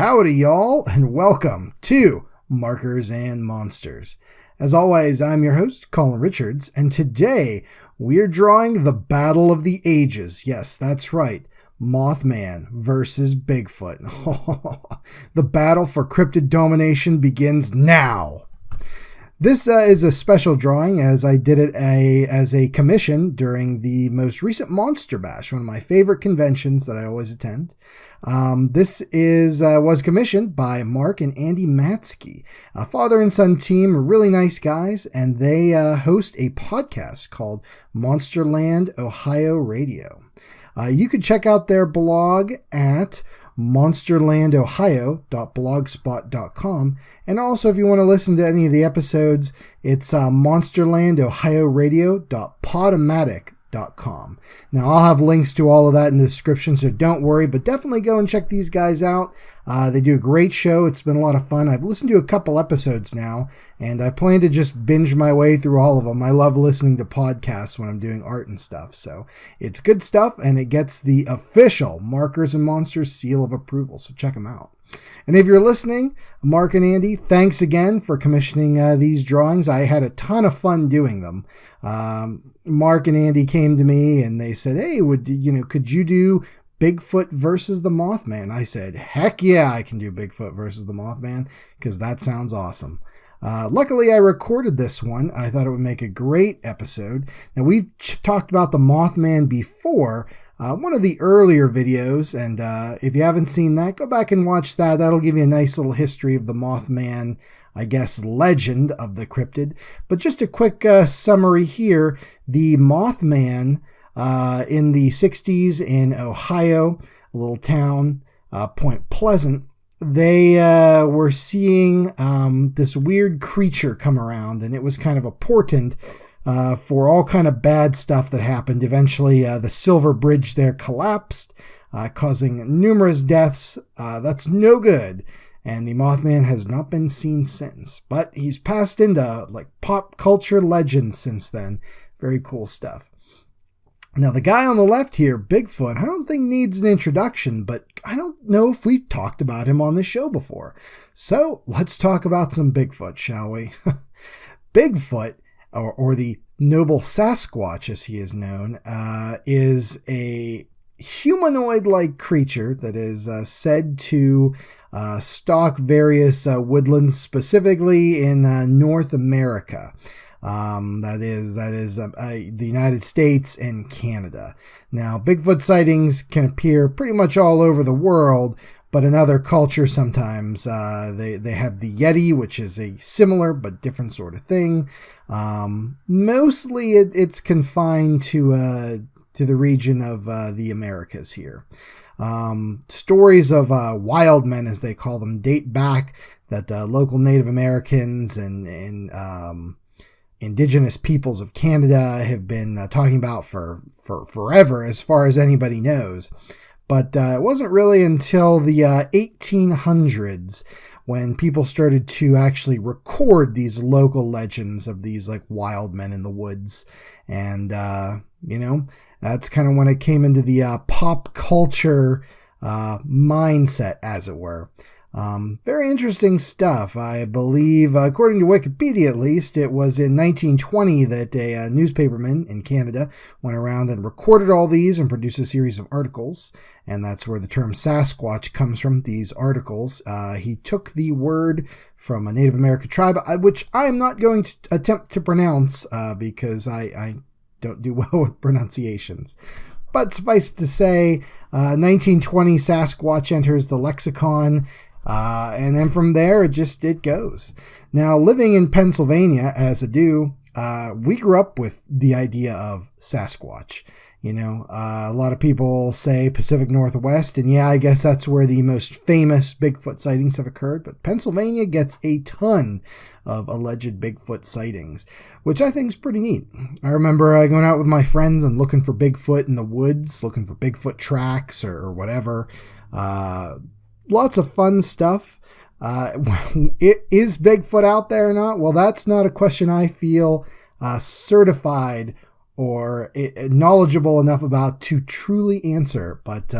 Howdy, y'all, and welcome to Markers and Monsters. As always, I'm your host, Colin Richards, and today we're drawing the Battle of the Ages. Yes, that's right. Mothman versus Bigfoot. The battle for cryptid domination begins now. This is a special drawing as I did it as a commission during the most recent Monster Bash, one of my favorite conventions that I always attend. This was commissioned by Mark and Andy Matzke, a father and son team, really nice guys, and they host a podcast called Monsterland Ohio Radio. You could check out their blog at monsterlandohio.blogspot.com, and also if you want to listen to any of the episodes, it's monsterlandohioradio.podomatic.com. Now I'll have links to all of that in the description, so don't worry, but definitely go and check these guys out. They do a great show. It's been a lot of fun. I've listened to a couple episodes now, and I plan to just binge my way through all of them. I love listening to podcasts when I'm doing art and stuff, so it's good stuff, and it gets the official Markers and Monsters seal of approval, so check them out. And if you're listening, Mark and Andy, thanks again for commissioning these drawings. I had a ton of fun doing them. Mark and Andy came to me and they said, "Hey, could you do Bigfoot versus the Mothman?" I said, "Heck yeah, I can do Bigfoot versus the Mothman, because that sounds awesome." Luckily, I recorded this one. I thought it would make a great episode. Now, we've talked about the Mothman before, one of the earlier videos, and if you haven't seen that, go back and watch that. That'll give you a nice little history of the Mothman, I guess, legend of the cryptid. But just a quick summary here. The Mothman in the 60s in Ohio, a little town, Point Pleasant, they were seeing this weird creature come around, and it was kind of a portent for all kind of bad stuff that happened. Eventually, the Silver Bridge there collapsed, causing numerous deaths. That's no good. And the Mothman has not been seen since. But he's passed into like pop culture legend since then. Very cool stuff. Now, the guy on the left here, Bigfoot, I don't think needs an introduction, but I don't know if we've talked about him on the show before. So let's talk about some Bigfoot, shall we? Bigfoot, or the noble SasWhat as he is known, is a humanoid-like creature that is said to stalk various woodlands, specifically in North America. That is the United States and Canada. Now, Bigfoot sightings can appear pretty much all over the world, but in other cultures sometimes they have the Yeti, which is a similar but different sort of thing. Mostly it's confined to the region of the Americas here. Stories of wild men, as they call them, date back that local Native Americans and indigenous peoples of Canada have been talking about for forever, as far as anybody knows. But it wasn't really until the 1800s when people started to actually record these local legends of these like wild men in the woods. And, that's kind of when it came into the pop culture mindset, as it were. Very interesting stuff. I believe, according to Wikipedia at least, it was in 1920 that a newspaperman in Canada went around and recorded all these and produced a series of articles. And that's where the term SasWhat comes from, these articles. He took the word from a Native American tribe, which I am not going to attempt to pronounce because I don't do well with pronunciations. But suffice to say, 1920 SasWhat enters the lexicon. And then from there, it goes. Now, living in Pennsylvania as a do, we grew up with the idea of Sasquatch. A lot of people say Pacific Northwest, and yeah, I guess that's where the most famous Bigfoot sightings have occurred, but Pennsylvania gets a ton of alleged Bigfoot sightings, which I think is pretty neat. I remember going out with my friends and looking for Bigfoot in the woods, looking for Bigfoot tracks or whatever. Lots of fun stuff. Is Bigfoot out there or not? Well, that's not a question I feel certified or knowledgeable enough about to truly answer. But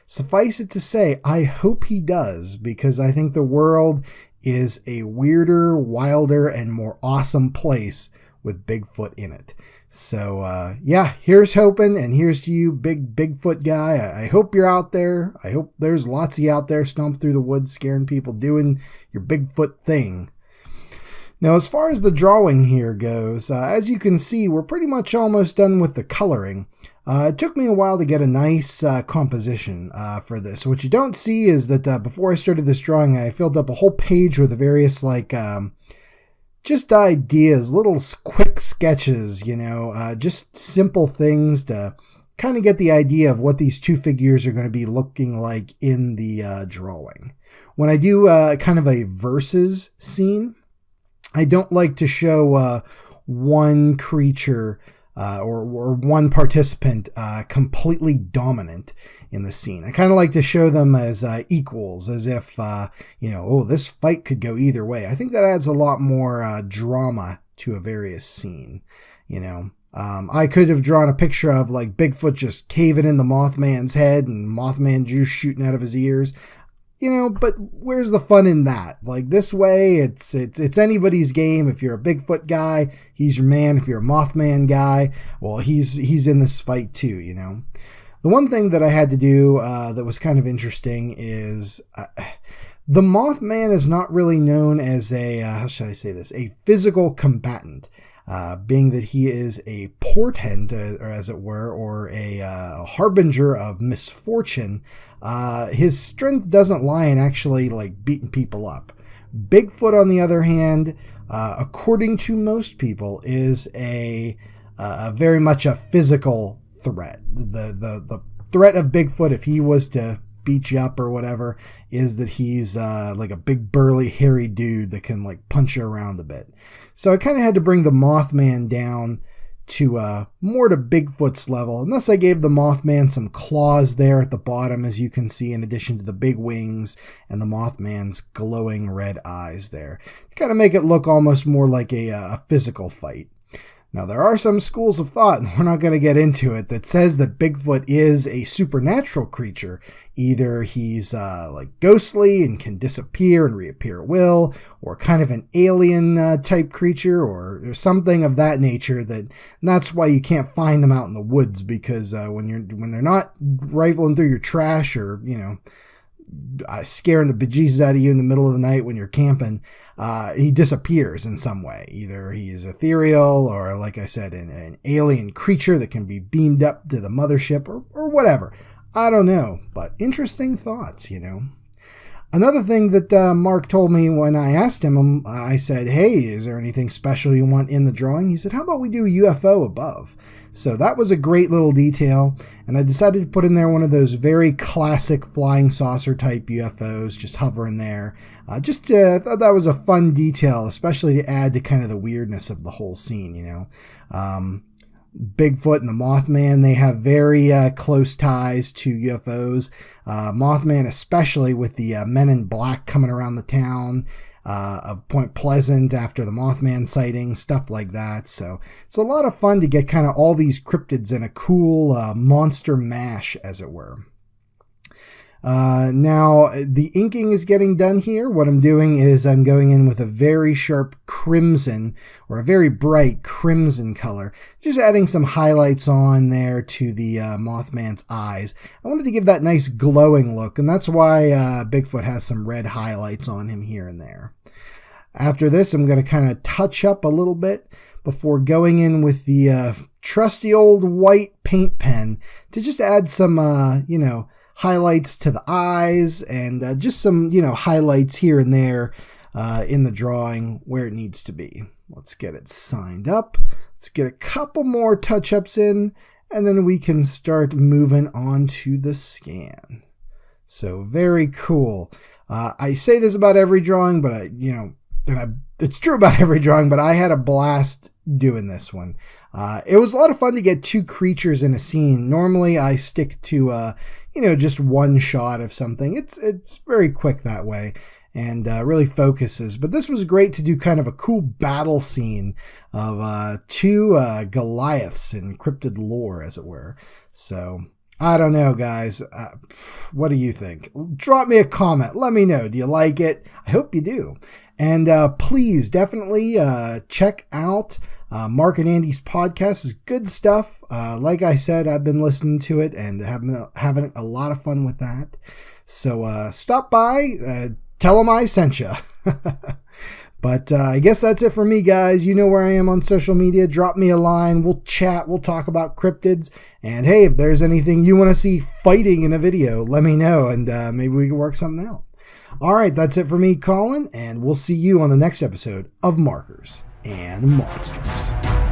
Suffice it to say, I hope he does, because I think the world is a weirder, wilder, and more awesome place with Bigfoot in it. So, yeah, here's hoping, and here's to you, big Bigfoot guy. I hope you're out there. I hope there's lots of you out there stomping through the woods, scaring people, doing your Bigfoot thing. Now, as far as the drawing here goes, as you can see, we're pretty much almost done with the coloring. It took me a while to get a nice composition for this. What you don't see is that before I started this drawing, I filled up a whole page with the various, just ideas, little quick sketches, just simple things to kind of get the idea of what these two figures are going to be looking like in the drawing. When I do kind of a versus scene, I don't like to show one creature or one participant completely dominant in the scene. I kind of like to show them as equals, as if, this fight could go either way. I think that adds a lot more drama to a various scene, I could have drawn a picture of like Bigfoot just caving in the Mothman's head and Mothman juice shooting out of his ears. But where's the fun in that? Like this way, it's anybody's game. If you're a Bigfoot guy, he's your man. If you're a Mothman guy, well, he's in this fight too, The one thing that I had to do that was kind of interesting is the Mothman is not really known as how should I say this, a physical combatant. Being that he is a portent, or as it were, or a harbinger of misfortune, his strength doesn't lie in actually like beating people up. Bigfoot, on the other hand, according to most people, is a very much a physical threat. The threat of Bigfoot, if he was to beat you up or whatever, is that he's like a big burly hairy dude that can like punch you around a bit. So I kind of had to bring the Mothman down to more to Bigfoot's level, unless I gave the Mothman some claws there at the bottom, as you can see, in addition to the big wings and the Mothman's glowing red eyes there, to kind of make it look almost more like a physical fight. Now, there are some schools of thought, and we're not going to get into it, that says that Bigfoot is a supernatural creature. Either he's like ghostly and can disappear and reappear at will, or kind of an alien type creature, or something of that nature. That's why you can't find them out in the woods, because when they're not rifling through your trash or scaring the bejesus out of you in the middle of the night when you're camping, he disappears in some way. Either he's ethereal or, like I said, an alien creature that can be beamed up to the mothership or whatever. I don't know, but interesting thoughts, Another thing that Mark told me when I asked him, I said, hey, is there anything special you want in the drawing? He said, how about we do a UFO above? So that was a great little detail, and I decided to put in there one of those very classic flying saucer type UFOs just hovering there. I thought that was a fun detail, especially to add to kind of the weirdness of the whole scene, Bigfoot and the Mothman, they have very close ties to UFOs. Mothman especially, with the men in black coming around the town of Point Pleasant after the Mothman sighting, stuff like that. So it's a lot of fun to get kind of all these cryptids in a cool monster mash, as it were. Now, the inking is getting done here. What I'm doing is I'm going in with a very sharp crimson, or a very bright crimson color, just adding some highlights on there to the Mothman's eyes. I wanted to give that nice glowing look, and that's why Bigfoot has some red highlights on him here and there. After this, I'm going to kind of touch up a little bit before going in with the trusty old white paint pen to just add some, highlights to the eyes, and just some, highlights here and there in the drawing where it needs to be. Let's get it signed up. Let's get a couple more touch-ups in, and then we can start moving on to the scan. So very cool. I say this about every drawing, but it's true about every drawing, but I had a blast doing this one. It was a lot of fun to get two creatures in a scene. Normally I stick to, just one shot of something. It's very quick that way, and really focuses. But this was great to do kind of a cool battle scene of two Goliaths in cryptid lore, as it were. So I don't know, guys. What do you think? Drop me a comment. Let me know. Do you like it? I hope you do. And please definitely check out Mark and Andy's podcast. Is good stuff. Like I said, I've been listening to it and having a lot of fun with that. So stop by. Tell them I sent you. But I guess that's it for me, guys. You know where I am on social media. Drop me a line. We'll chat. We'll talk about cryptids. And hey, if there's anything you want to see fighting in a video, let me know, and maybe we can work something out. All right, that's it for me, Colin, and we'll see you on the next episode of Markers and Monsters.